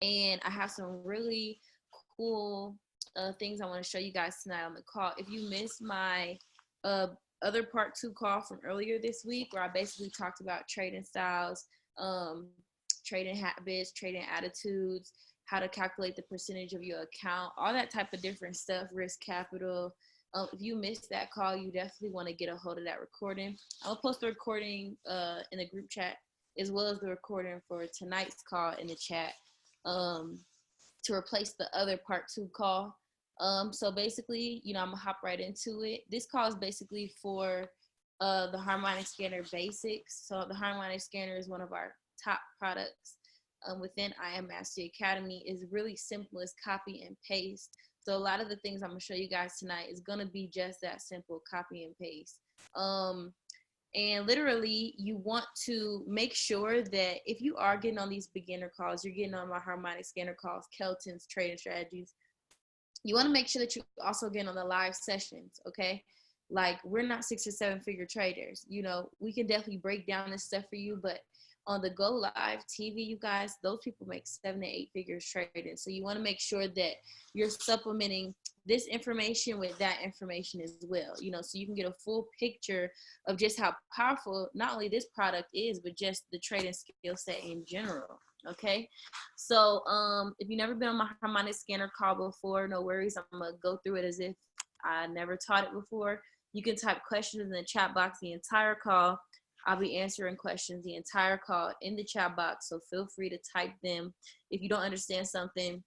And I have some really cool things I want to show you guys tonight on the call. If you missed my other part 2 call from earlier this week, where I basically talked about trading styles, trading habits, trading attitudes, how to calculate the percentage of your account, all that type of different stuff, risk capital. If you missed that call, you definitely want to get a hold of that recording. I'll post the recording in the group chat, as well as the recording for tonight's call in the chat, to replace the other part 2 call. So basically, I'm gonna hop right into it. This call is basically for the Harmonic Scanner Basics. So the Harmonic Scanner is one of our top products within IM Mastery Academy. Is really simple. It's copy and paste. So a lot of the things I'm gonna show you guys tonight is gonna be just that simple, copy and paste. And literally, you want to make sure that if you are getting on these beginner calls, you're getting on my Harmonic Scanner calls, Kelton's trading strategies, you want to make sure that you also get on the live sessions, okay? Like, we're not 6 or 7 figure traders. We can definitely break down this stuff for you, but on the Go Live TV, you guys, those people make 7 to 8 figures trading. So you want to make sure that you're supplementing this information with that information as well, so you can get a full picture of just how powerful not only this product is, but just the trading skill set in general. Okay, so if you've never been on my Harmonic Scanner call before, no worries. I'm gonna go through it as if I never taught it before. You can type questions in the chat box the entire call. I'll be answering questions the entire call in the chat box, so feel free to type them. If you don't understand something,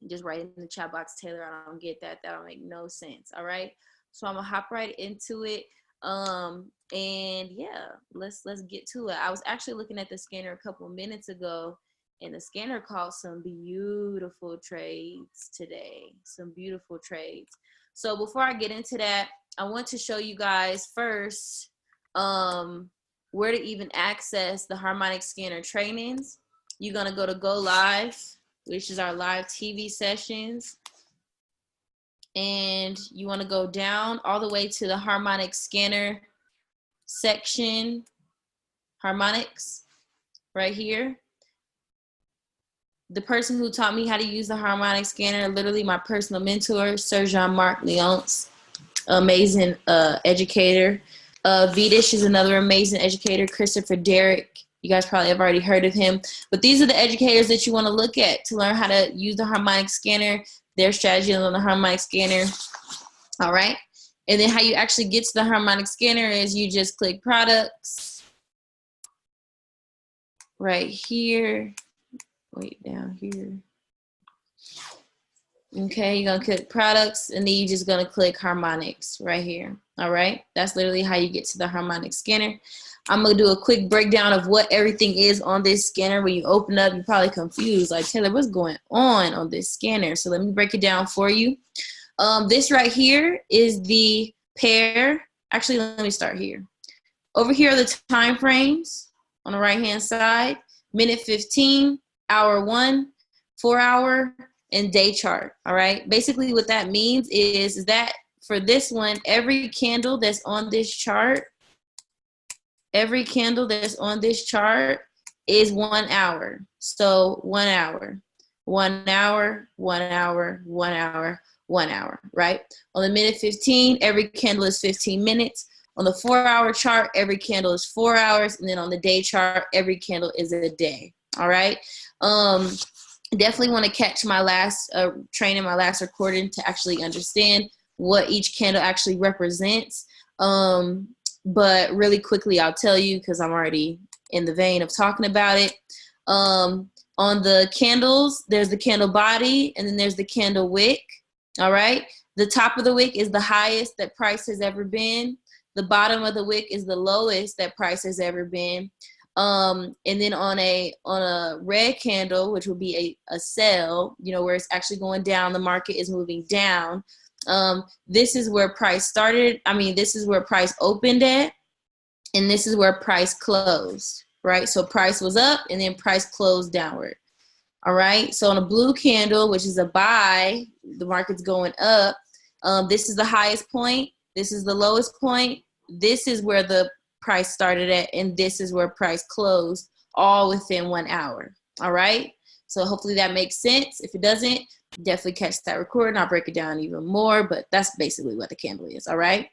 just write in the chat box, Taylor, I don't get that. That'll make no sense. All right, so I'm gonna hop right into it. And yeah, let's get to it. I was actually looking at the scanner a couple of minutes ago, and the scanner called some beautiful trades today. Some beautiful trades. So before I get into that, I want to show you guys first where to even access the Harmonic Scanner trainings. You're gonna go to Go Live, which is our live TV sessions. And you want to go down all the way to the Harmonic Scanner section, Harmonics, right here. The person who taught me how to use the Harmonic Scanner, literally my personal mentor, Sir Jean-Marc Leonce, amazing educator. Vidish is another amazing educator. Christopher Derrick, you guys probably have already heard of him. But these are the educators that you want to look at to learn how to use the Harmonic Scanner, their strategy on the Harmonic Scanner. All right. And then how you actually get to the Harmonic Scanner is you just click products right here. Wait, down here. Okay, you're gonna click products, and then you're just gonna click harmonics right here. All right, that's literally how you get to the Harmonic Scanner. I'm gonna do a quick breakdown of what everything is on this scanner. When you open up, you're probably confused, like, Taylor, what's going on this scanner? So let me break it down for you. This right here is the pair. Actually, let me start here. Over here are the time frames on the right-hand side: minute 15, hour 1, 4 hour, and day chart. All right, basically what that means is that for this one, every candle that's on this chart, is 1 hour. So 1 hour, 1 hour, 1 hour, 1 hour, 1 hour, right? On the minute 15, every candle is 15 minutes. On the 4 hour chart, every candle is 4 hours. And then on the day chart, every candle is a day. All right. Definitely want to catch my last training, my last recording, to actually understand what each candle actually represents. But really quickly, I'll tell you, because I'm already in the vein of talking about it. On the candles, there's the candle body, and then there's the candle wick. All right. The top of the wick is the highest that price has ever been. The bottom of the wick is the lowest that price has ever been. And then on a red candle, which will be a sell, where it's actually going down, the market is moving down. This is where price started. This is where price opened at, and this is where price closed, right? So price was up, and then price closed downward. All right. So on a blue candle, which is a buy, the market's going up. This is the highest point. This is the lowest point. This is where the price started at, and this is where price closed, all within 1 hour. All right. So hopefully that makes sense. If it doesn't, definitely catch that recording. I'll break it down even more, but that's basically what the candle is, all right?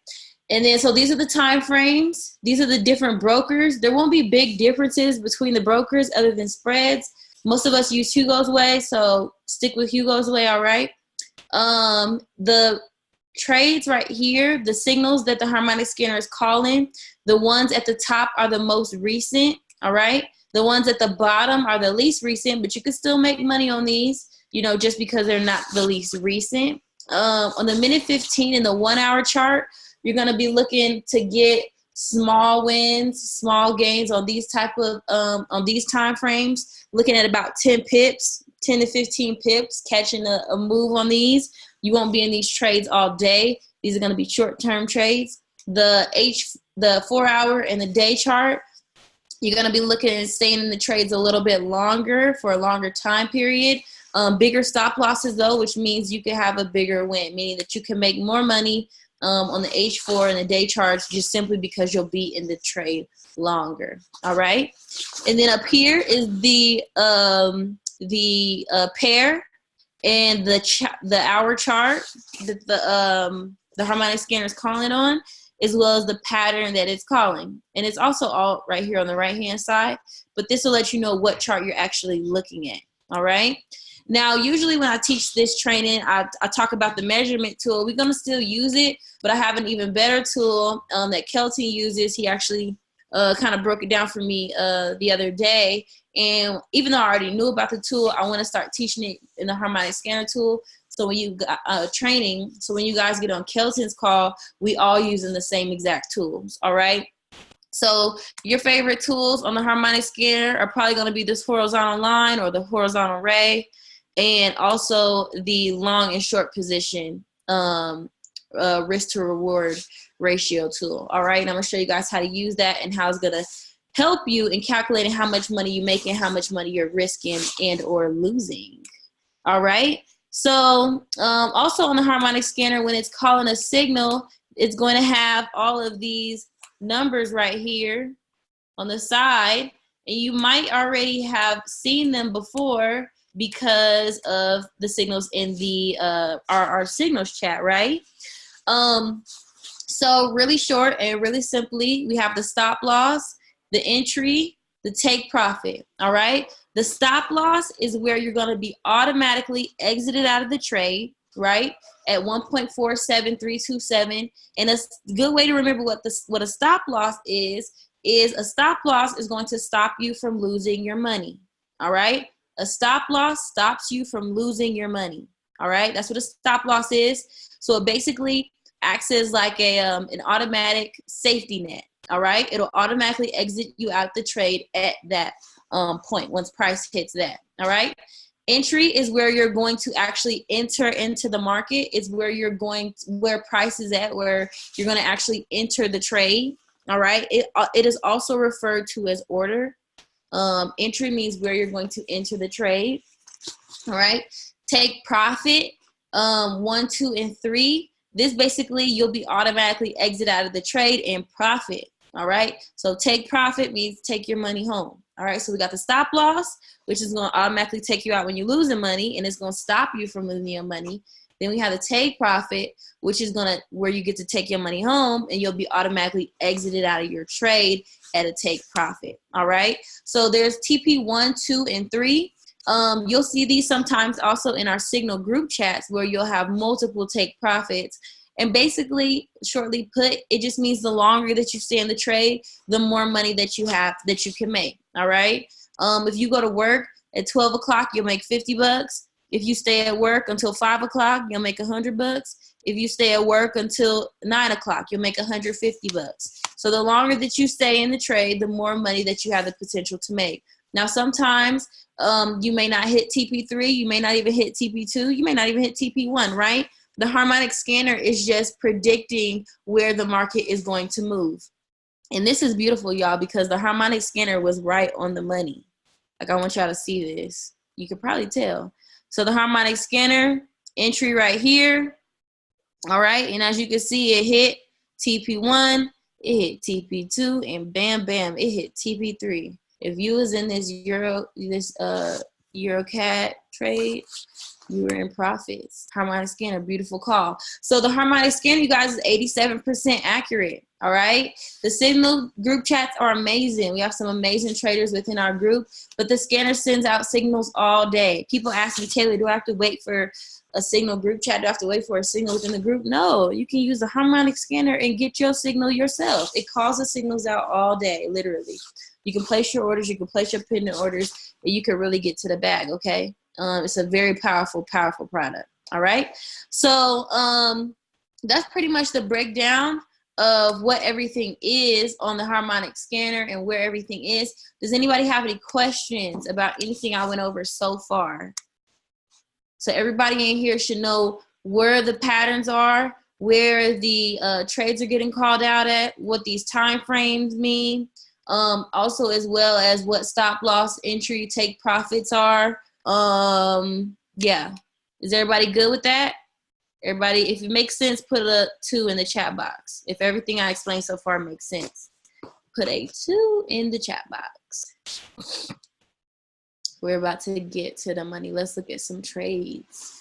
And then, so these are the time frames. These are the different brokers. There won't be big differences between the brokers other than spreads. Most of us use Hugo's Way, so stick with Hugo's Way, all right? The trades right here, the signals that the harmonic scanner is calling, the ones at the top are the most recent, all right? The ones at the bottom are the least recent, but you can still make money on these, you know, just because they're not the least recent. On the minute 15 and the 1 hour chart, you're going to be looking to get small wins, small gains on these type of on these time frames, looking at about 10 pips, 10 to 15 pips, catching a move on these. You won't be in these trades all day. These are going to be short-term trades. The 4 hour and the day chart, you're going to be looking and staying in the trades a little bit longer for a longer time period. Bigger stop losses though, which means you can have a bigger win, meaning that you can make more money on the H4 and the day charts just simply because you'll be in the trade longer. All right. And then up here is the pair and the hour chart that the harmonic scanner is calling on, as well as the pattern that it's calling. And it's also all right here on the right-hand side, but this will let you know what chart you're actually looking at, all right? Now, usually when I teach this training, I talk about the measurement tool. We're gonna still use it, but I have an even better tool that Kelton uses. He actually kind of broke it down for me the other day. And even though I already knew about the tool, I wanna start teaching it in the harmonic scanner tool. So when you so when you guys get on Kelton's call, we all using the same exact tools, all right? So your favorite tools on the harmonic scanner are probably gonna be this horizontal line or the horizontal ray, and also the long and short position risk to reward ratio tool, all right? And I'm gonna show you guys how to use that and how it's gonna help you in calculating how much money you make and how much money you're risking and or losing, all right? So also on the harmonic scanner, when it's calling a signal, it's going to have all of these numbers right here on the side, and you might already have seen them before because of the signals in the our signals chat, right? So really short and really simply, we have the stop loss, the entry, the take profit, all right? The stop loss is where you're going to be automatically exited out of the trade, right, at 1.47327. And a good way to remember what a stop loss is a stop loss is going to stop you from losing your money, all right? A stop loss stops you from losing your money, all right? That's what a stop loss is. So it basically acts as like an automatic safety net, all right? It'll automatically exit you out the trade at that point once price hits that, all right? Entry is where you're going to actually enter into the market. It's where you're going to, where price is at, where you're going to actually enter the trade, all right? It is also referred to as order. Entry means where you're going to enter the trade, all right? Take profit, 1, 2, and 3. This basically, you'll be automatically exit out of the trade and profit, all right? So take profit means take your money home. All right, so we got the stop loss, which is going to automatically take you out when you're losing money, and it's going to stop you from losing your money. Then we have the take profit, which is where you get to take your money home, and you'll be automatically exited out of your trade at a take profit. All right, so there's TP 1, 2, and 3. You'll see these sometimes also in our signal group chats where you'll have multiple take profits. And basically, shortly put, it just means the longer that you stay in the trade, the more money that you have that you can make, all right? If you go to work at 12 o'clock, you'll make 50 bucks. If you stay at work until 5 o'clock, you'll make 100 bucks. If you stay at work until 9 o'clock, you'll make 150 bucks. So the longer that you stay in the trade, the more money that you have the potential to make. Now, sometimes you may not hit TP3, you may not even hit TP2, you may not even hit TP1, right? The harmonic scanner is just predicting where the market is going to move. And this is beautiful, y'all, because the harmonic scanner was right on the money. Like, I want y'all to see this. You can probably tell. So the harmonic scanner, entry right here. All right. And as you can see, it hit TP1, it hit TP2, and bam, bam, it hit TP3. If you was in this Eurocat trade, you were in profits. Harmonic scanner, beautiful call. So the Harmonic scanner, you guys, is 87% accurate. All right. The signal group chats are amazing. We have some amazing traders within our group, but the scanner sends out signals all day. People ask me, Taylor, do I have to wait for a signal group chat? Do I have to wait for a signal within the group? No, you can use the Harmonic scanner and get your signal yourself. It calls the signals out all day, literally. You can place your orders, you can place your pending orders, and you can really get to the bag, okay? It's a very powerful, powerful product, all right? So that's pretty much the breakdown of what everything is on the Harmonic scanner and where everything is. Does anybody have any questions about anything I went over so far? So everybody in here should know where the patterns are, where the trades are getting called out at, what these time frames mean, also as well as what stop loss, entry, take profits are. Yeah, is everybody good with that? Everybody, if it makes sense, put a 2 in the chat box. If everything I explained so far makes sense, put a 2 in the chat box. We're about to get to the money. Let's look at some trades.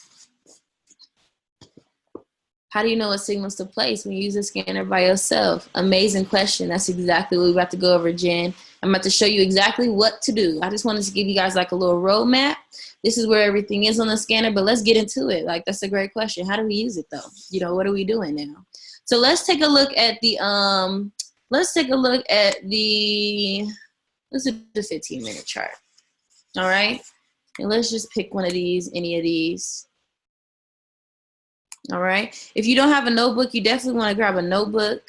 How do you know what signals to place when you use a scanner by yourself? Amazing question. That's exactly what we're about to go over, Jen. I'm about to show you exactly what to do. I just wanted to give you guys like a little roadmap. This is where everything is on the scanner, but let's get into it. Like, that's a great question. How do we use it though? You know, what are we doing now? So let's take a look at the, let's do the 15-minute chart. All right. And let's just pick one of these, any of these. All right. If you don't have a notebook, you definitely want to grab a notebook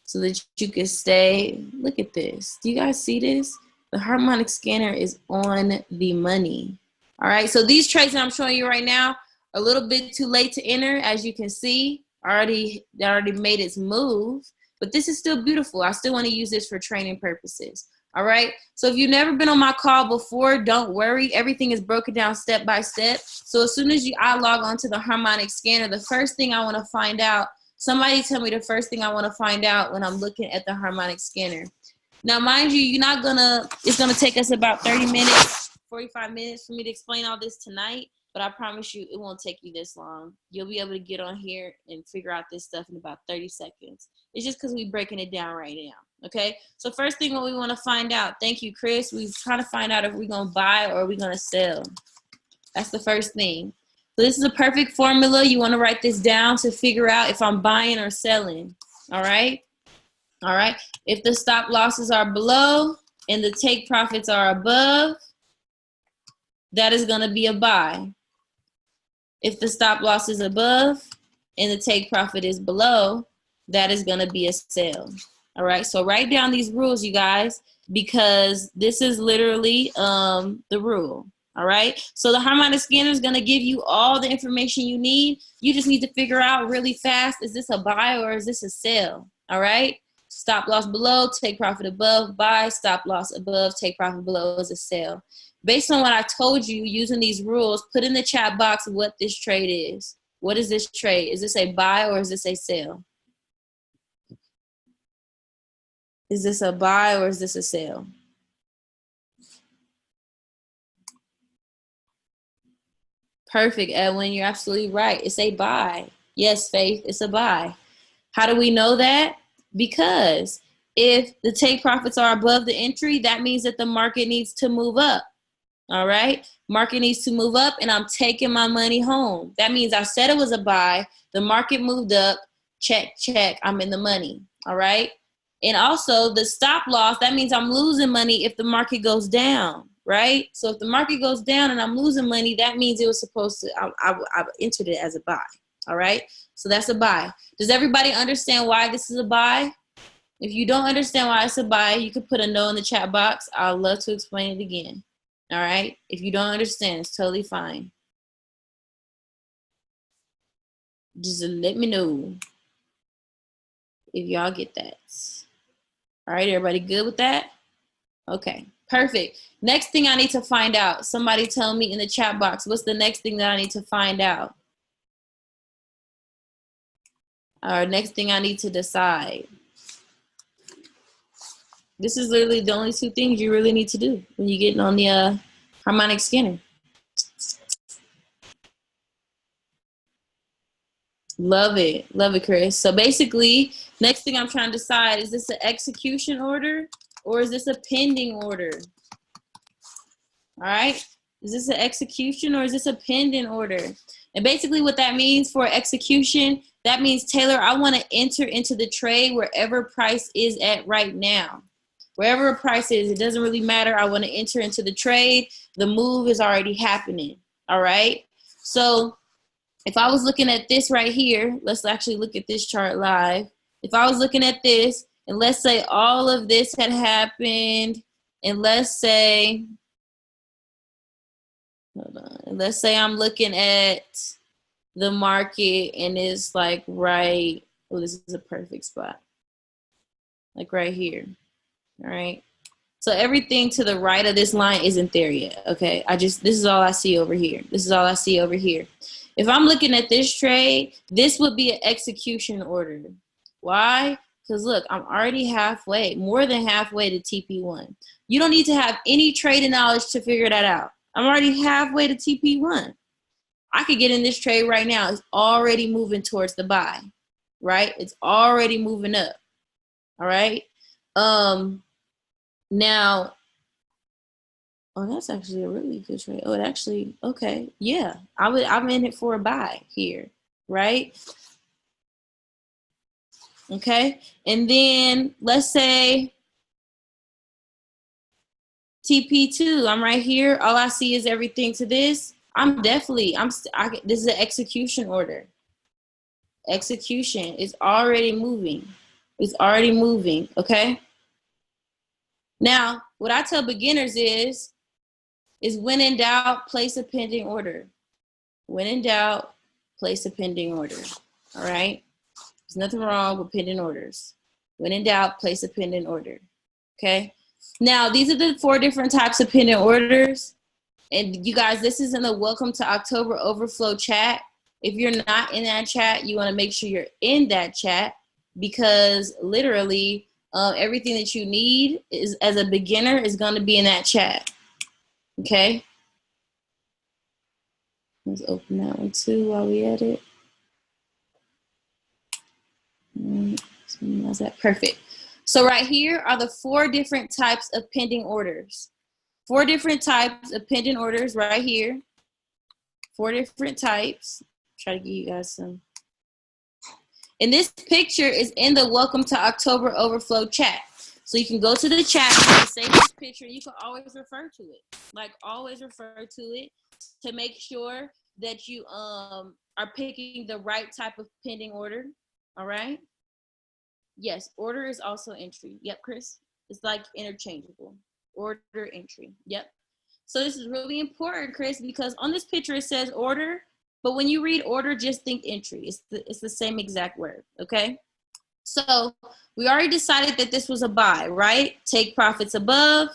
so that you can stay. Look at this. Do you guys see this? The Harmonic scanner is on the money. All right. So these trades that I'm showing you right now are a little bit too late to enter. As you can see, that already made its move, but this is still beautiful. I still want to use this for training purposes. All right. So if you've never been on my call before, don't worry. Everything is broken down step by step. So as soon as I log on to the Harmonic scanner, the first thing I want to find out, somebody tell me the first thing I want to find out when I'm looking at the Harmonic scanner. Now, mind you, it's going to take us about 30 minutes, 45 minutes for me to explain all this tonight, but I promise you it won't take you this long. You'll be able to get on here and figure out this stuff in about 30 seconds. It's just because we're breaking it down right now. Okay, so first thing what we want to find out, thank you, Chris, we're trying to find out if we're going to buy or we're going to sell. That's the first thing. So this is a perfect formula. You want to write this down to figure out if I'm buying or selling. All right. All right. If the stop losses are below and the take profits are above, that is going to be a buy. If the stop loss is above and the take profit is below, that is going to be a sell. All right, so write down these rules, you guys, because this is literally the rule. All right, so the Harmonic scanner is going to give you all the information you need. You just need to figure out really fast, is this a buy or is this a sell? All right, stop loss below, take profit above, buy, stop loss above, take profit below is a sell. Based on what I told you, using these rules, put in the chat box what this trade is. What is this trade? Is this a buy or is this a sell? Is this a buy or is this a sell? Perfect, Edwin. You're absolutely right. It's a buy. Yes, Faith, it's a buy. How do we know that? Because if the take profits are above the entry, that means that the market needs to move up. All right? Market needs to move up and I'm taking my money home. That means I said it was a buy. The market moved up. Check, check. I'm in the money. All right? And also the stop loss, that means I'm losing money if the market goes down, right? So if the market goes down and I'm losing money, that means it was supposed to, I entered it as a buy, all right? So that's a buy. Does everybody understand why this is a buy? If you don't understand why it's a buy, you can put a no in the chat box. I'd love to explain it again, all right? If you don't understand, it's totally fine. Just let me know if y'all get that. All right, everybody good with that? Okay, perfect. Next thing I need to find out. Somebody tell me in the chat box, what's the next thing that I need to find out? Or next thing I need to decide. This is literally the only two things you really need to do when you're getting on the Harmonic scanner. Love it, Chris. So basically, next thing I'm trying to decide, is this an execution order or is this a pending order? All right, is this an execution or is this a pending order? And basically what that means for execution, that means, Taylor, I want to enter into the trade wherever price is at right now. Wherever a price is, it doesn't really matter. I want to enter into the trade. The move is already happening. All right. So if I was looking at this right here, let's actually look at this chart live. If I was looking at this, and let's say all of this had happened, and let's say, hold on, let's say I'm looking at the market and it's like right, oh, this is a perfect spot. Like right here, all right? So everything to the right of this line isn't there yet, okay? This is all I see over here. This is all I see over here. If I'm looking at this trade, this would be an execution order. Why? Because look, I'm already halfway, more than halfway to TP1. You don't need to have any trading knowledge to figure that out. I'm already halfway to TP1. I could get in this trade right now. It's already moving towards the buy, right? It's already moving up, all right? Now, oh, that's actually a really good trade. Oh, it actually, okay, yeah. I'm in it for a buy here, right? Okay, and then let's say TP2, I'm right here. All I see is everything to this. This is an execution order. Execution is already moving. It's already moving, okay? Now, what I tell beginners is when in doubt, place a pending order. When in doubt, place a pending order, all right? There's nothing wrong with pending orders. When in doubt, place a pending order, okay? Now, these are the 4 different types of pending orders. And you guys, this is in the Welcome to October Overflow chat. If you're not in that chat, you want to make sure you're in that chat, because literally everything that you need is, as a beginner, is going to be in that chat, okay? Let's open that one too while we at it. How's that? Perfect. So right here are the 4 different types of pending orders. 4 different types of pending orders right here. 4 different types. Try to give you guys some. And this picture is in the Welcome to October Overflow chat. So you can go to the chat, save this picture, you can always refer to it. Like, always refer to it to make sure that you are picking the right type of pending order. All right? Yes, order is also entry. Yep, Chris. It's like interchangeable. Order, entry. Yep. So this is really important, Chris, because on this picture it says order, but when you read order, just think entry. It's the same exact word, okay? So we already decided that this was a buy, right? Take profits above,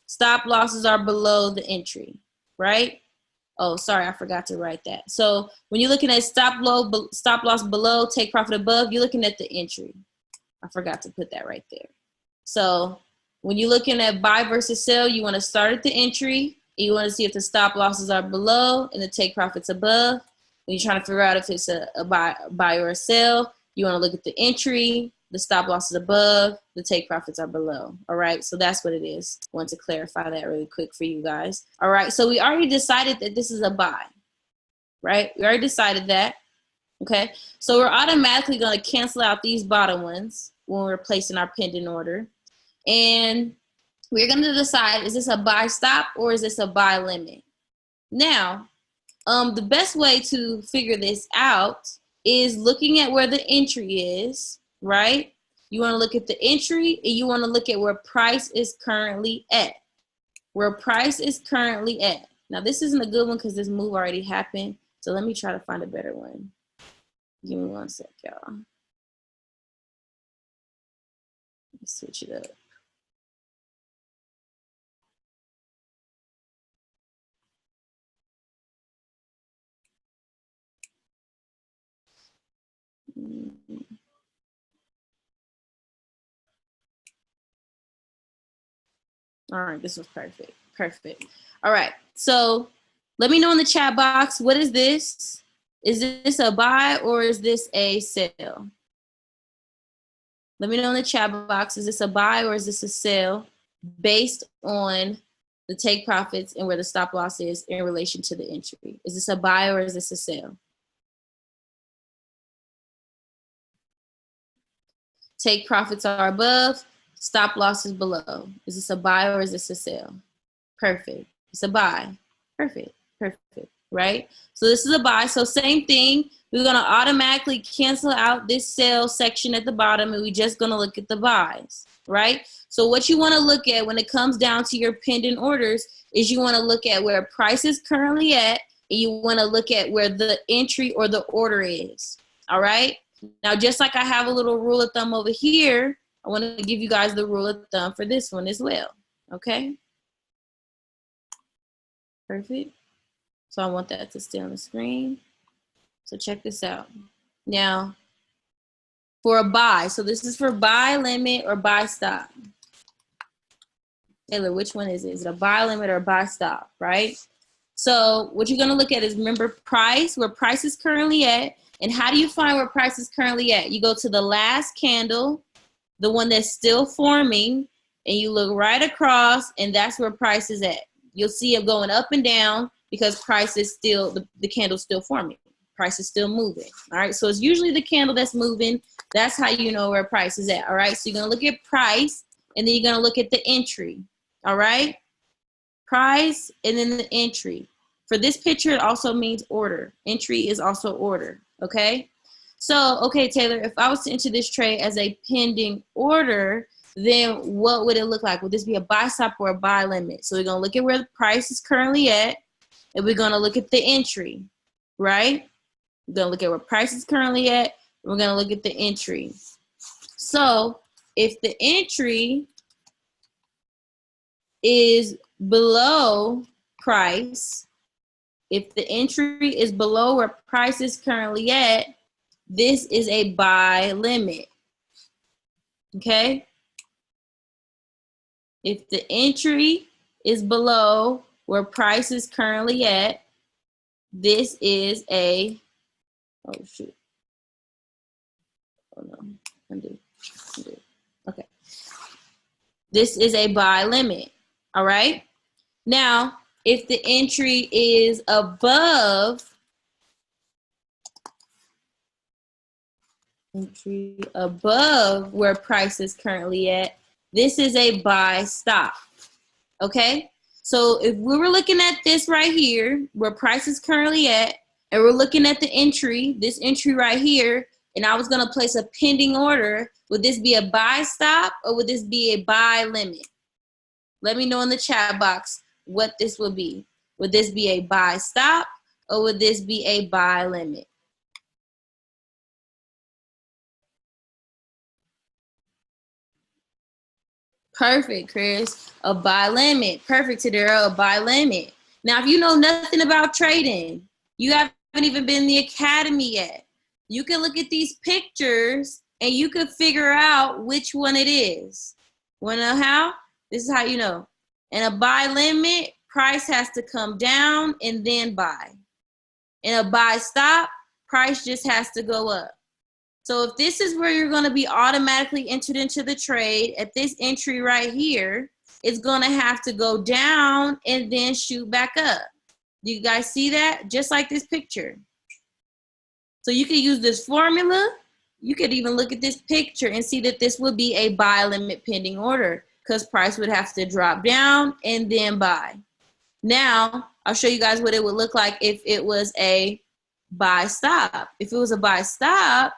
stop losses are below the entry, right? Oh, sorry, I forgot to write that. So when you're looking at stop loss below, take profit above, you're looking at the entry. I forgot to put that right there. So when you're looking at buy versus sell, you want to start at the entry. You want to see if the stop losses are below and the take profits above. When you're trying to figure out if it's a buy or a sell, you want to look at the entry, the stop losses above, the take profits are below. All right, so that's what it is. I want to clarify that really quick for you guys. All right, so we already decided that this is a buy, right? We already decided that. Okay, so we're automatically going to cancel out these bottom ones when we're placing our pending order. And we're going to decide, is this a buy stop or is this a buy limit? Now, the best way to figure this out is looking at where the entry is, right? You want to look at the entry and you want to look at where price is currently at. Where price is currently at. Now, this isn't a good one because this move already happened. So let me try to find a better one. Give me one sec, y'all. Let me switch it up. All right, this was perfect. Perfect. All right, so let me know in the chat box, what is this? Is this a buy or is this a sell? Let me know in the chat box, is this a buy or is this a sell based on the take profits and where the stop loss is in relation to the entry? Is this a buy or is this a sell? Take profits are above, stop loss is below. Is this a buy or is this a sell? Perfect. It's a buy. Perfect. Perfect. Right? So this is a buy. So same thing. We're going to automatically cancel out this sell section at the bottom, and we're just going to look at the buys. Right? So what you want to look at when it comes down to your pending orders is you want to look at where price is currently at, and you want to look at where the entry or the order is. All right? Now, just like I have a little rule of thumb over here, I want to give you guys the rule of thumb for this one as well. Okay? Perfect. So I want that to stay on the screen. So check this out. Now, for a buy, so this is for buy limit or buy stop. Taylor, which one is it? Is it a buy limit or a buy stop, right? So what you're going to look at is, remember, price, where price is currently at. And how do you find where price is currently at? You go to the last candle, the one that's still forming, and you look right across, and that's where price is at. You'll see it going up and down because price is still, the candle's still forming. Price is still moving, all right? So it's usually the candle that's moving. That's how you know where price is at, all right? So you're going to look at price, and then you're going to look at the entry, all right? Price, and then the entry. For this picture, it also means order. Entry is also order, okay? So, okay, Taylor, if I was to enter this trade as a pending order, then what would it look like? Would this be a buy stop or a buy limit? So we're going to look at where the price is currently at, and we're going to look at the entry, right? We're going to look at where price is currently at, and we're going to look at the entry. So if the entry is below price, if the entry is below where price is currently at, this is a buy limit, okay? If the entry is below where price is currently at, this is a, oh shoot, oh no, undo. Okay. This is a buy limit, all right? Now, if the entry is above where price is currently at, this is a buy stop, okay? So if we were looking at this right here, where price is currently at, and we're looking at the entry, this entry right here, and I was gonna place a pending order, would this be a buy stop or would this be a buy limit? Let me know in the chat box what this would be. Would this be a buy stop or would this be a buy limit? Perfect, Chris. A buy limit. Perfect, Tadera. A buy limit. Now, if you know nothing about trading, you haven't even been in the academy yet, you can look at these pictures and you can figure out which one it is. Want to know how? This is how you know. In a buy limit, price has to come down and then buy. In a buy stop, price just has to go up. So if this is where you're going to be automatically entered into the trade, at this entry right here, it's going to have to go down and then shoot back up. Do you guys see that? Just like this picture. So you can use this formula. You could even look at this picture and see that this would be a buy limit pending order because price would have to drop down and then buy. Now, I'll show you guys what it would look like if it was a buy stop. If it was a buy stop,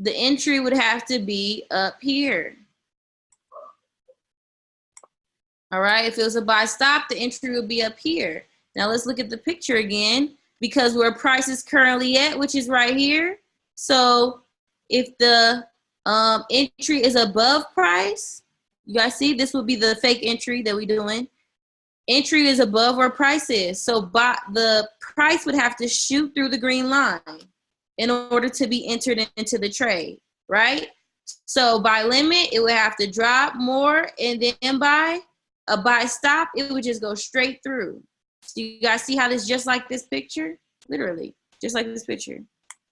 the entry would have to be up here. All right, if it was a buy stop, the entry would be up here. Now let's look at the picture again, because where price is currently at, which is right here. So if the entry is above price, you guys see this would be the fake entry that we're doing. Entry is above where price is. So the price would have to shoot through the green line in order to be entered into the trade, right? So by limit, it would have to drop more, and then by stop, it would just go straight through. So you guys see how this just like this picture? Literally, just like this picture.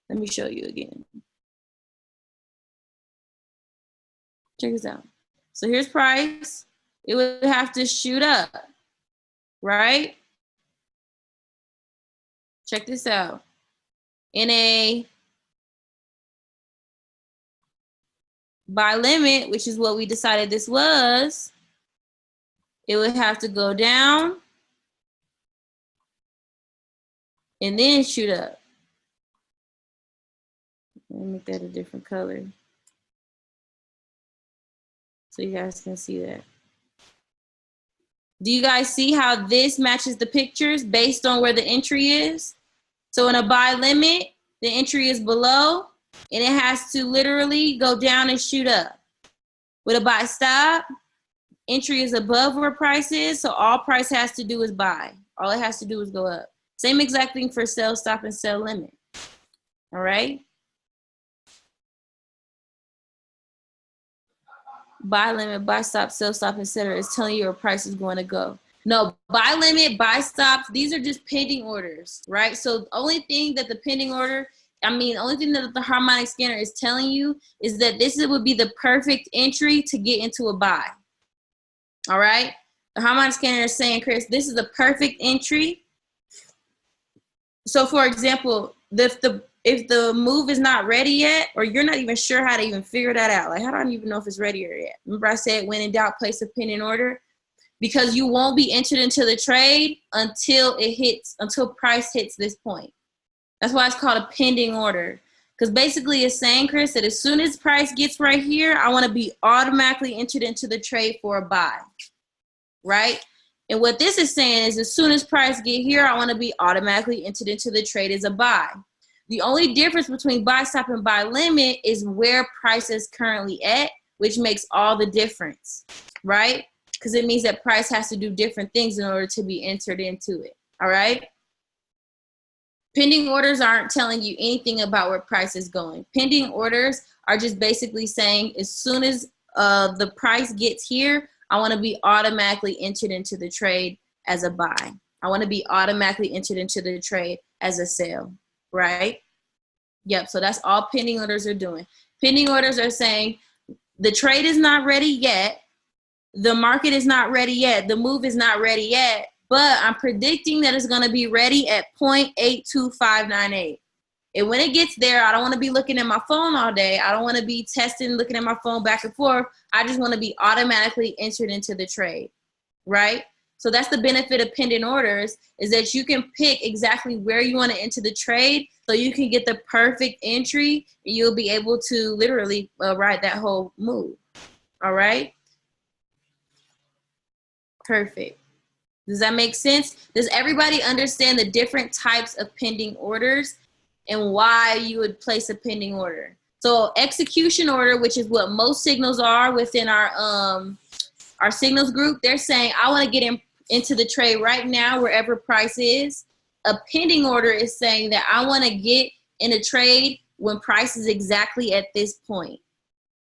Let me show you again. Check this out. So here's price. It would have to shoot up, right? Check this out. In a buy limit, which is what we decided this was, it would have to go down and then shoot up. Let me make that a different color so you guys can see that. Do you guys see how this matches the pictures based on where the entry is? So in a buy limit, the entry is below and it has to literally go down and shoot up. With a buy stop, entry is above where price is, so all price has to do is buy. All it has to do is go up. Same exact thing for sell stop and sell limit. All right? Buy limit, buy stop, sell stop, etc. is telling you where price is going to go. No, buy limit, buy stop, these are just pending orders, right? So the only thing that the pending order, the only thing that the harmonic scanner is telling you is that this would be the perfect entry to get into a buy. All right? The harmonic scanner is saying, Chris, this is the perfect entry. So for example, if the move is not ready yet, or you're not even sure how to even figure that out, like, how do I even know if it's ready or yet? Remember I said, when in doubt, place a pending order? Because you won't be entered into the trade until price hits this point. That's why it's called a pending order. Because basically it's saying, Chris, that as soon as price gets right here, I want to be automatically entered into the trade for a buy, right? And what this is saying is, as soon as price get here, I want to be automatically entered into the trade as a buy. The only difference between buy stop and buy limit is where price is currently at, which makes all the difference, right? Because it means that price has to do different things in order to be entered into it, all right? Pending orders aren't telling you anything about where price is going. Pending orders are just basically saying, as soon as the price gets here, I want to be automatically entered into the trade as a buy. I want to be automatically entered into the trade as a sell, right? Yep, so that's all pending orders are doing. Pending orders are saying the trade is not ready yet, the market is not ready yet, the move is not ready yet, but I'm predicting that it's going to be ready at 0.82598. And when it gets there, I don't want to be looking at my phone all day. I don't want to be testing, looking at my phone back and forth. I just want to be automatically entered into the trade, right? So that's the benefit of pending orders, is that you can pick exactly where you want to enter the trade so you can get the perfect entry and you'll be able to literally ride that whole move, all right? Perfect. Does that make sense? Does everybody understand the different types of pending orders and why you would place a pending order? So execution order, which is what most signals are within our signals group, they're saying, I want to get into the trade right now wherever price is. A pending order is saying that I want to get in a trade when price is exactly at this point,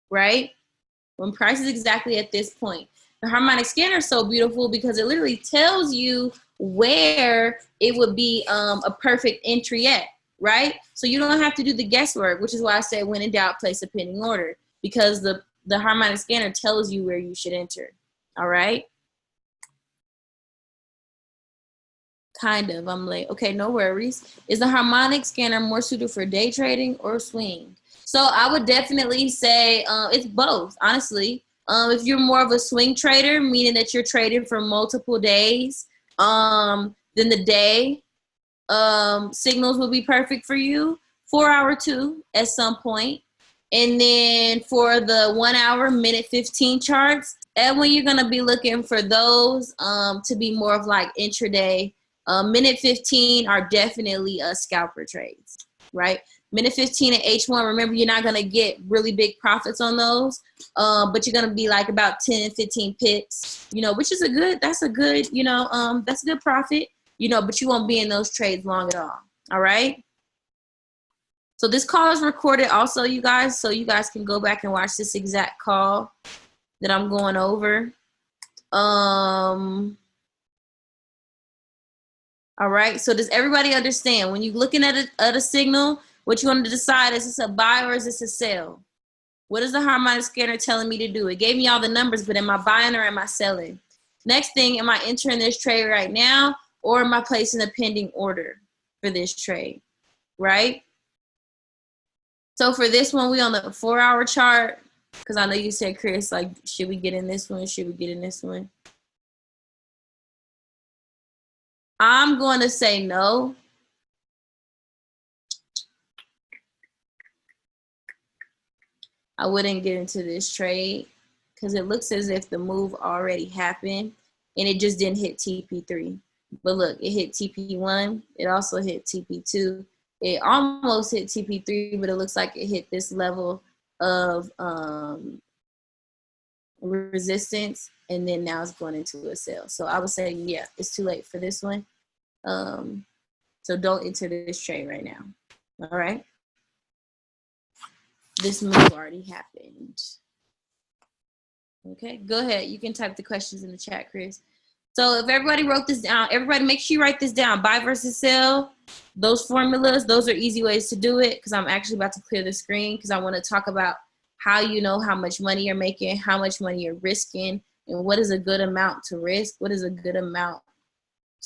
right? When price is exactly at this point. The harmonic scanner is so beautiful because it literally tells you where it would be a perfect entry at, right? So you don't have to do the guesswork, which is why I said, when in doubt, place a pending order, because the harmonic scanner tells you where you should enter, all right? Kind of, I'm like, okay, no worries. Is the harmonic scanner more suited for day trading or swing? So I would definitely say it's both, honestly. If you're more of a swing trader, meaning that you're trading for multiple days, then the day signals will be perfect for you. 4 hour too at some point. And then for the 1 hour, minute 15 charts, and when you're going to be looking for those to be more of like intraday, minute 15 are definitely scalper trades, right? Minute 15 at H1, remember, you're not going to get really big profits on those, but you're going to be like about 10, 15 pips, you know, which is that's a good profit, you know, but you won't be in those trades long at all. All right. So this call is recorded also, you guys, so you guys can go back and watch this exact call that I'm going over. All right, so does everybody understand? When you're looking at a signal, what you want to decide, is this a buy or is this a sell? What is the harmonic scanner telling me to do? It gave me all the numbers, but am I buying or am I selling? Next thing, am I entering this trade right now, or am I placing a pending order for this trade, right? So for this one, we on the 4-hour chart, because I know you said, Chris, like, should we get in this one? Should we get in this one? I'm going to say no. I wouldn't get into this trade because it looks as if the move already happened and it just didn't hit TP3. But look, it hit TP1. It also hit TP2. It almost hit TP3, but it looks like it hit this level of resistance, and then now it's going into a sell. So I would say, yeah, it's too late for this one. So don't enter this trade right now. All right. This move already happened. Okay, go ahead. You can type the questions in the chat, Chris. So if everybody wrote this down, everybody make sure you write this down. Buy versus sell, those formulas, those are easy ways to do it, because I'm actually about to clear the screen because I want to talk about how you know how much money you're making, how much money you're risking, and what is a good amount to risk, what is a good amount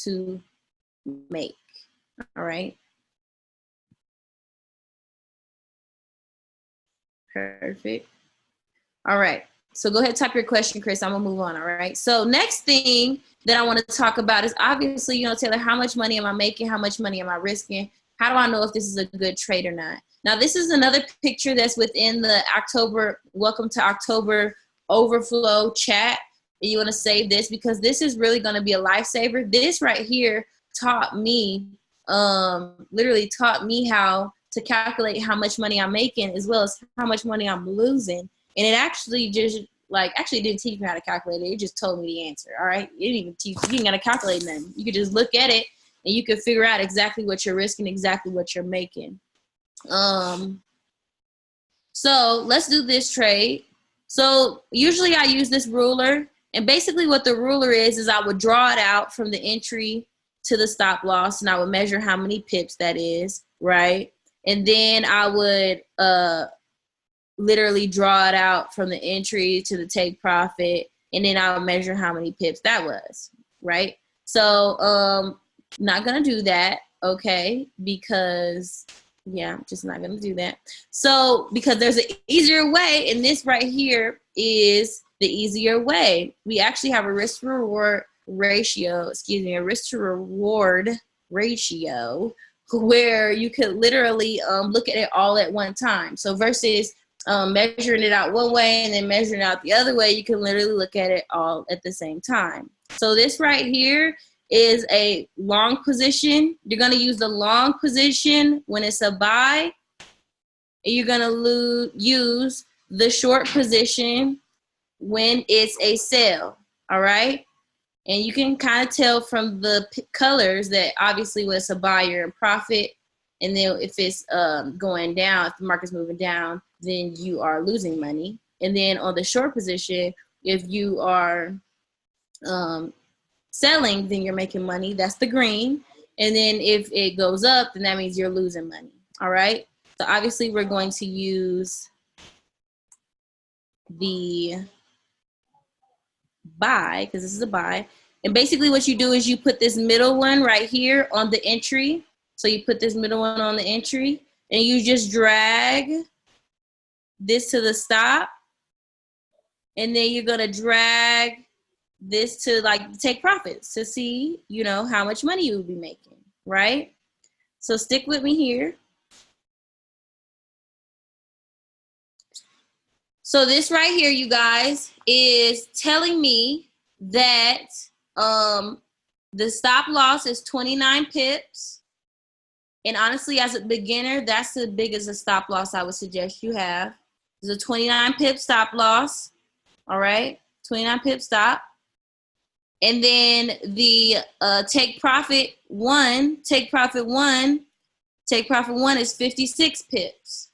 to make. All right. Perfect. All right. So go ahead, type your question, Chris. I'm gonna move on. All right. So next thing that I want to talk about is obviously, you know, Taylor, how much money am I making? How much money am I risking? How do I know if this is a good trade or not? Now, this is another picture that's within the October, welcome to October overflow chat. And you want to save this because this is really going to be a lifesaver. This right here taught me, literally taught me how to calculate how much money I'm making as well as how much money I'm losing. And it actually just actually didn't teach me how to calculate it. It just told me the answer. All right. It didn't even teach you, ain't got to calculate nothing. You could just look at it and you could figure out exactly what you're risking, exactly what you're making. So let's do this trade. So usually I use this ruler, and basically what the ruler is I would draw it out from the entry to the stop loss, and I would measure how many pips that is, right? And then I would literally draw it out from the entry to the take profit, and then I would measure how many pips that was, right? So not gonna do that, okay, because yeah, I'm just not gonna do that. So because there's an easier way, and this right here is the easier way. We actually have a risk to reward ratio, a risk to reward ratio, where you could literally look at it all at one time. So versus measuring it out one way and then measuring it out the other way, you can literally look at it all at the same time. So this right here is a long position. You're going to use the long position when it's a buy. You're going to use the short position when it's a sell. All right. And you can kind of tell from the colors that obviously when it's a buy, you're in profit. And then if it's going down, if the market's moving down, then you are losing money. And then on the short position, if you are selling, then you're making money. That's the green. And then if it goes up, then that means you're losing money. All right. So obviously we're going to use the buy because this is a buy. And basically what you do is you put this middle one right here on the entry. So you put this middle one on the entry and you just drag this to the stop. And then you're going to drag this to like take profits to see, you know, how much money you will be making, right? So stick with me here. So this right here, you guys, is telling me that the stop loss is 29 pips. And honestly, as a beginner, that's the biggest a stop loss I would suggest you have. There's a 29 pip stop loss. All right, 29 pip stop. And then the take profit one Take profit 1 is 56 pips.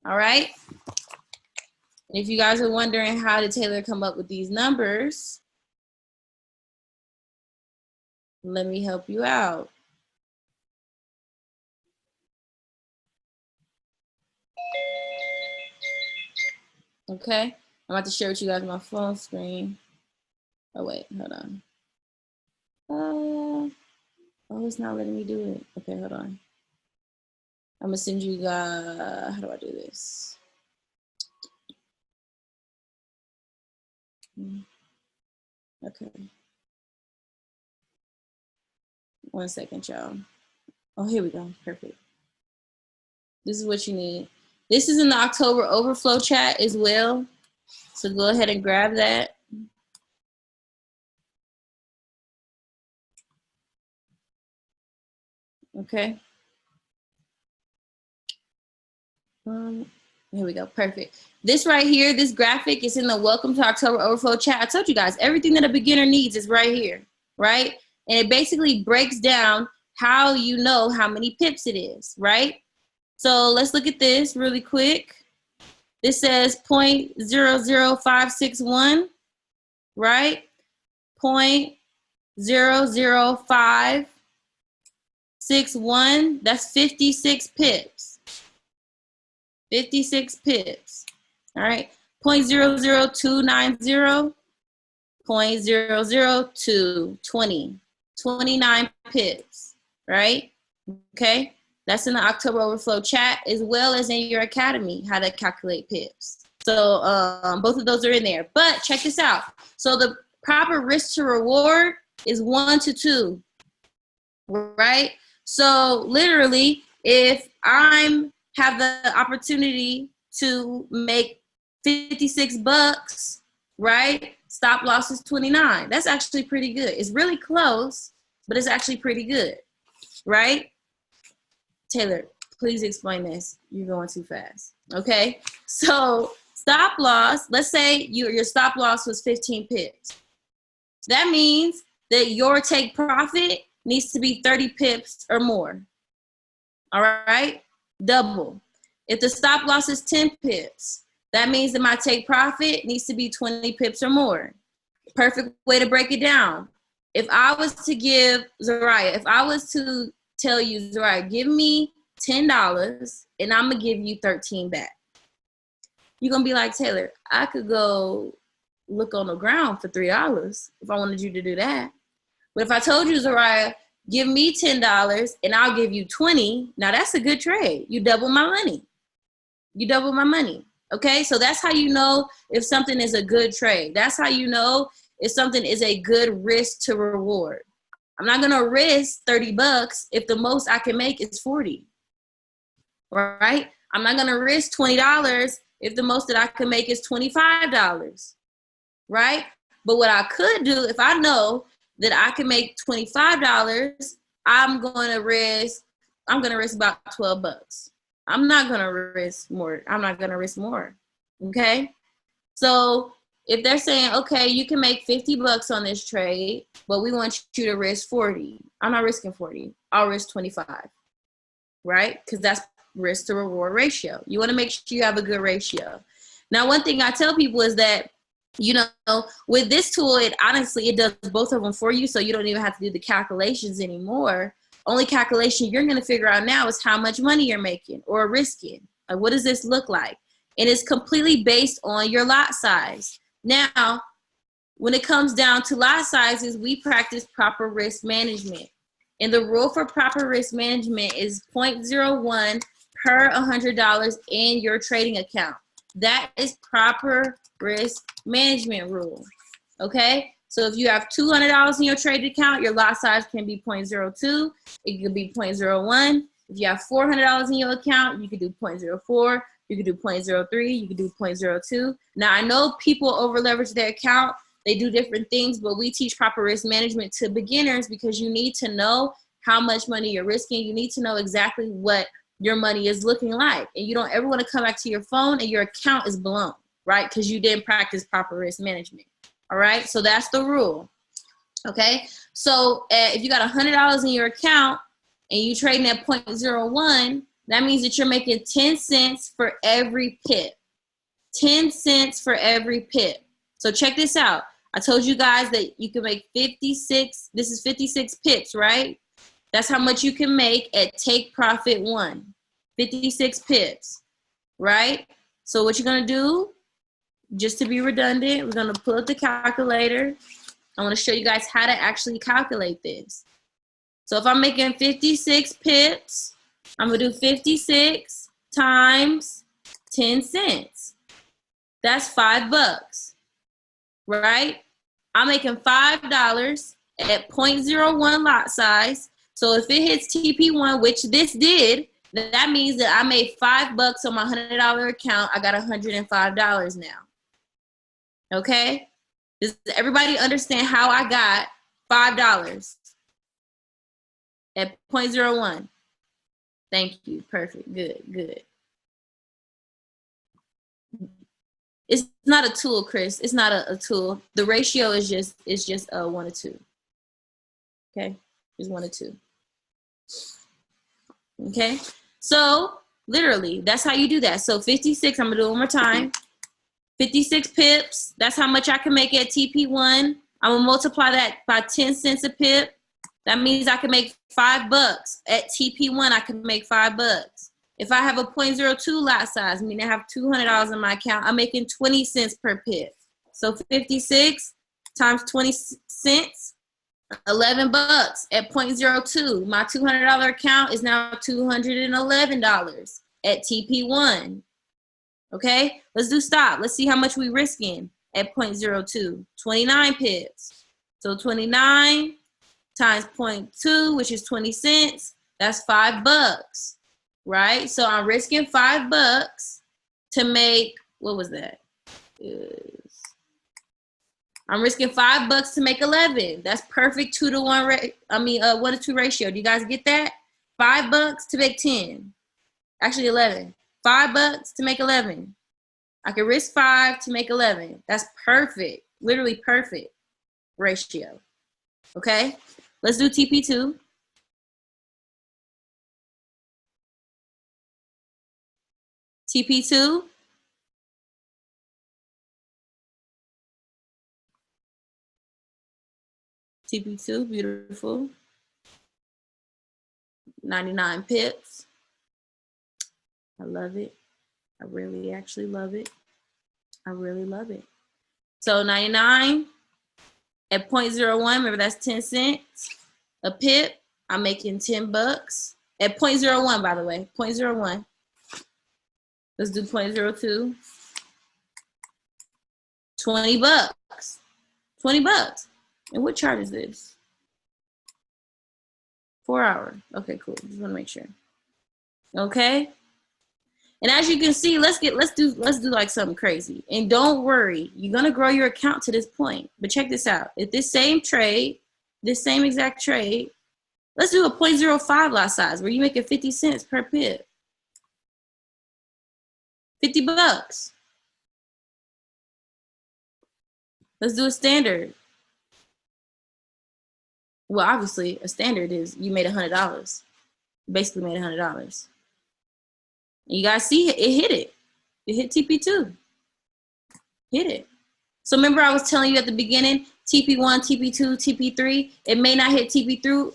All right. And if you guys are wondering how did Taylor come up with these numbers, let me help you out. Okay, I'm about to share with you guys my phone screen. Oh wait, hold on. Oh, it's not letting me do it. Okay, hold on. I'm gonna send you guys, how do I do this? Okay. 1 second, y'all. Oh, here we go, perfect. This is what you need. This is in the October overflow chat as well. So go ahead and grab that. Okay. Here we go. Perfect. This right here, this graphic is in the Welcome to October Overflow chat. I told you guys, everything that a beginner needs is right here, right? And it basically breaks down how you know how many pips it is, right? So let's look at this really quick. This says 0.00561, right? 0.00561, that's 56 pips. 56 pips. All right. 0.00290, 0.00220, 29 pips, right? Okay. That's in the October Overflow chat as well as in your academy, how to calculate pips. So both of those are in there. But check this out. So the proper risk to reward is 1 to 2, right? So literally, if I'm have the opportunity to make 56 bucks, right? Stop loss is 29. That's actually pretty good. It's really close, but it's actually pretty good, right? Taylor, please explain this. You're going too fast. Okay, so stop loss, let's say your stop loss was 15 pips. That means that your take profit needs to be 30 pips or more. All right, double. If the stop loss is 10 pips, that means that my take profit needs to be 20 pips or more. Perfect way to break it down. If I was to give Zariah, if I was to tell you, Zariah, give me $10 and I'm gonna give you 13 back. You're gonna be like, Taylor, I could go look on the ground for $3 if I wanted you to do that. But if I told you, Zariah, give me $10 and I'll give you 20, now that's a good trade. You double my money. You double my money. Okay, so that's how you know if something is a good trade. That's how you know if something is a good risk to reward. I'm not gonna risk 30 bucks if the most I can make is 40. Right? I'm not gonna risk $20 if the most that I can make is $25. Right? But what I could do, if I know that I can make $25, I'm gonna risk about 12 bucks. I'm not gonna risk more. I'm not gonna risk more. Okay? So if they're saying, okay, you can make 50 bucks on this trade, but we want you to risk 40. I'm not risking 40. I'll risk 25. Right? Because that's risk to reward ratio. You want to make sure you have a good ratio. Now, one thing I tell people is that, you know, with this tool, it does both of them for you. So you don't even have to do the calculations anymore. Only calculation you're going to figure out now is how much money you're making or risking. Like, what does this look like? And it's completely based on your lot size. Now, when it comes down to lot sizes, we practice proper risk management. And the rule for proper risk management is 0.01 per $100 in your trading account. That is proper risk management rule. Okay? So if you have $200 in your trading account, your lot size can be 0.02. It could be 0.01. If you have $400 in your account, you could do 0.04. You could do 0.03. You could do 0.02. Now, I know people over leverage their account. They do different things, but we teach proper risk management to beginners because you need to know how much money you're risking. You need to know exactly what your money is looking like. And you don't ever want to come back to your phone and your account is blown, right? Because you didn't practice proper risk management. All right, so that's the rule. Okay, so if you got $100 in your account and you trading at 0.01, that means that you're making 10 cents for every pip. 10 cents for every pip. So check this out. I told you guys that you can make 56, this is 56 pips, right? That's how much you can make at take profit 1. 56 pips, right? So what you're gonna do, just to be redundant, we're gonna pull up the calculator. I wanna show you guys how to actually calculate this. So if I'm making 56 pips, I'm gonna do 56 times 10 cents. That's $5, right? I'm making $5 at 0.01 lot size. So if it hits TP1, which this did, that means that I made $5 on my $100 account. I got $105 now. Okay? Does everybody understand how I got $5 at 0.01? Thank you. Perfect. Good, good. It's not a tool, Chris. It's not a tool. The ratio is just 1 to 2. Okay? It's 1 to 2. Okay? So literally, that's how you do that. So 56, I'm gonna do it one more time. 56 pips, that's how much I can make at TP1. I'm gonna multiply that by 10 cents a pip. That means I can make $5 at TP1. I can make $5. If I have a 0.02 lot size, meaning I have $200 in my account, I'm making 20 cents per pip. So 56 times 20 cents, $11 at 0.02. My $200 account is now $211 at TP1. Okay, let's do stop. Let's see how much we risking at 0.02. 29 pips. So 29 times 0.2, which is 20 cents. That's $5, right? So I'm risking $5 to make, what was that? I'm risking $5 to make 11. That's perfect 2 to 1. 1 to 2 ratio. Do you guys get that? $5 to make 10. Actually 11. $5 to make 11. I can risk 5 to make 11. That's perfect. Literally perfect ratio. Okay. Let's do TP2. TP2. TP2, beautiful. 99 pips. I love it. I really actually love it. I really love it. So 99 at 0.01, remember that's 10 cents a pip. I'm making $10 at 0.01, by the way, 0.01. Let's do 0.02. $20. $20. And what chart is this? 4 hour. Okay, cool. Just want to make sure. Okay. And as you can see, let's do like something crazy. And don't worry, you're gonna grow your account to this point. But check this out. If this same trade, this same exact trade, let's do a 0.05 lot size where you make it 50 cents per pip. $50. Let's do a standard. Well, obviously, a standard is you made $100. You basically made $100. You guys see it hit it. It hit TP2. Hit it. So remember I was telling you at the beginning, TP1, TP2, TP3, it may not hit TP3,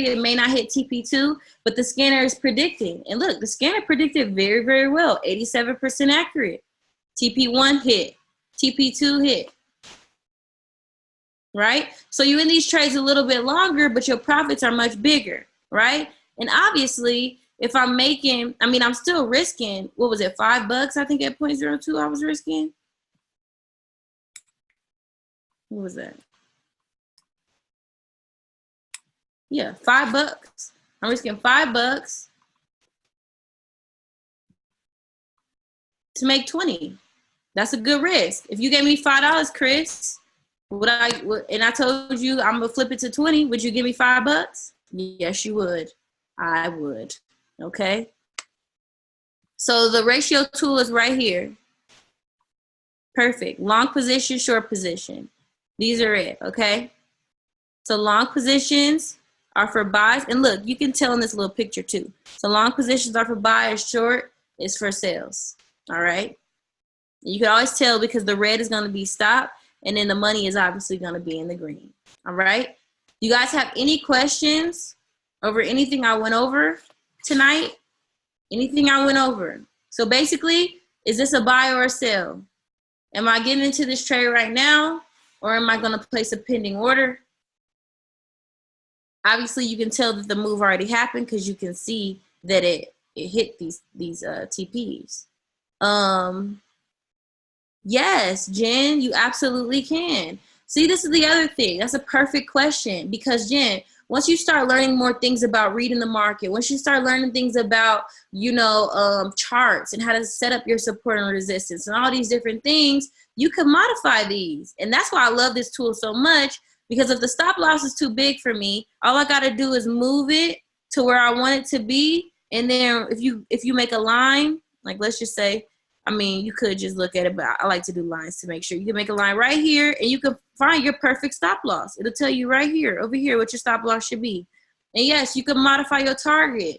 it may not hit TP2, but the scanner is predicting. And look, the scanner predicted very, very well, 87% accurate. TP1 hit, TP2 hit, right? So you're in these trades a little bit longer, but your profits are much bigger, right? And obviously, if I'm making, I'm still risking, what was it, $5 I think at 0.02 I was risking? What was that? Yeah, $5. I'm risking $5 to make 20. That's a good risk. If you gave me $5, Chris, and I told you I'm gonna flip it to 20, would you give me $5? Yes, you would. I would. Okay. So the ratio tool is right here. Perfect. Long position, short position. These are it. Okay. So long positions, are for buys. And look, you can tell in this little picture too. So long positions are for buys, short is for sales. All right. You can always tell because the red is going to be stop, and then the money is obviously going to be in the green. All right. You guys have any questions over anything I went over tonight? Anything I went over? So basically, is this a buy or a sell? Am I getting into this trade right now, or am I going to place a pending order? Obviously, you can tell that the move already happened because you can see that it hit these TPs. Yes, Jen, you absolutely can. See, this is the other thing. That's a perfect question because, Jen, once you start learning more things about reading the market, once you start learning things about, charts and how to set up your support and resistance and all these different things, you can modify these. And that's why I love this tool so much, because if the stop loss is too big for me, all I got to do is move it to where I want it to be. And then if you make a line, like let's just say, you could just look at it, but I like to do lines to make sure. You can make a line right here, and you can find your perfect stop loss. It'll tell you right here, over here, what your stop loss should be. And yes, you can modify your target,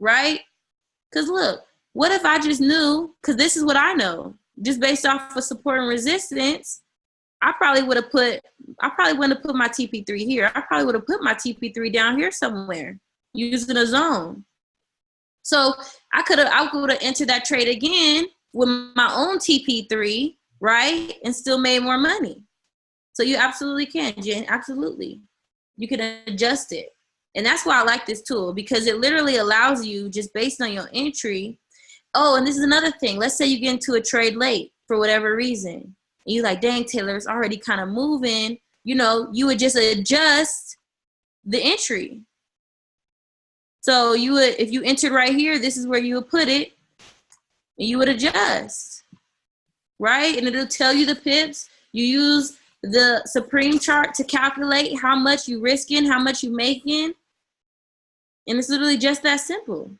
right? Because look, what if I just knew, because this is what I know, just based off of support and resistance, I probably wouldn't have put my TP3 here. I probably would have put my TP3 down here somewhere using a zone. So I would have entered that trade again with my own TP3, right? And still made more money. So you absolutely can, Jen, absolutely. You can adjust it. And that's why I like this tool, because it literally allows you, just based on your entry. Oh, and this is another thing. Let's say you get into a trade late for whatever reason. And you're like, dang, Taylor, it's already kind of moving. You would just adjust the entry. So you would, if you entered right here, this is where you would put it. And you would adjust, right? And it'll tell you the pips. You use the Supreme chart to calculate how much you risking, how much you making. And it's literally just that simple,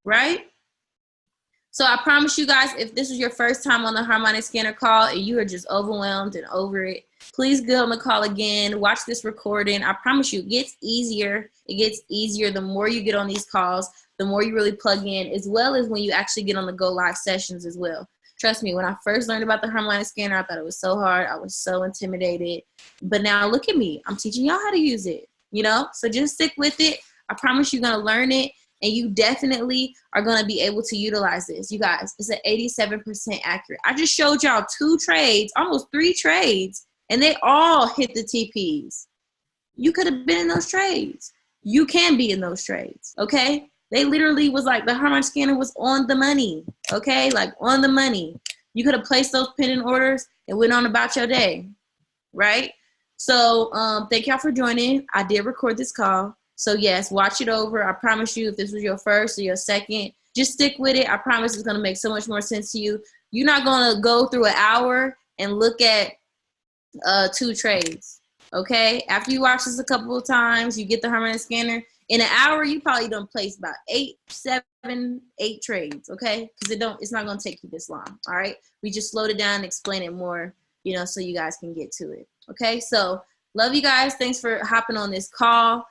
right? So I promise you guys, if this is your first time on the Harmonic Scanner call and you are just overwhelmed and over it, please go on the call again, watch this recording. I promise you, it gets easier. It gets easier the more you get on these calls, the more you really plug in, as well as when you actually get on the Go Live sessions as well. Trust me, when I first learned about the Harmonic Scanner, I thought it was so hard. I was so intimidated. But now look at me. I'm teaching y'all how to use it, So just stick with it. I promise you're going to learn it, and you definitely are going to be able to utilize this. You guys, it's an 87% accurate. I just showed y'all 2 trades, almost 3 trades, and they all hit the TPs. You could have been in those trades. You can be in those trades, okay? They literally was like, the Harmonic Scanner was on the money, okay? Like on the money. You could have placed those pending orders and went on about your day, right? So thank y'all for joining. I did record this call. So yes, watch it over. I promise you, if this was your first or your second, just stick with it. I promise it's going to make so much more sense to you. You're not going to go through an hour and look at 2 trades, okay? After you watch this a couple of times, you get the Harmonic Scanner. In an hour, you probably done place about 8 trades, okay? Because it's not going to take you this long, all right? We just slowed it down and explain it more, so you guys can get to it, okay? So love you guys. Thanks for hopping on this call.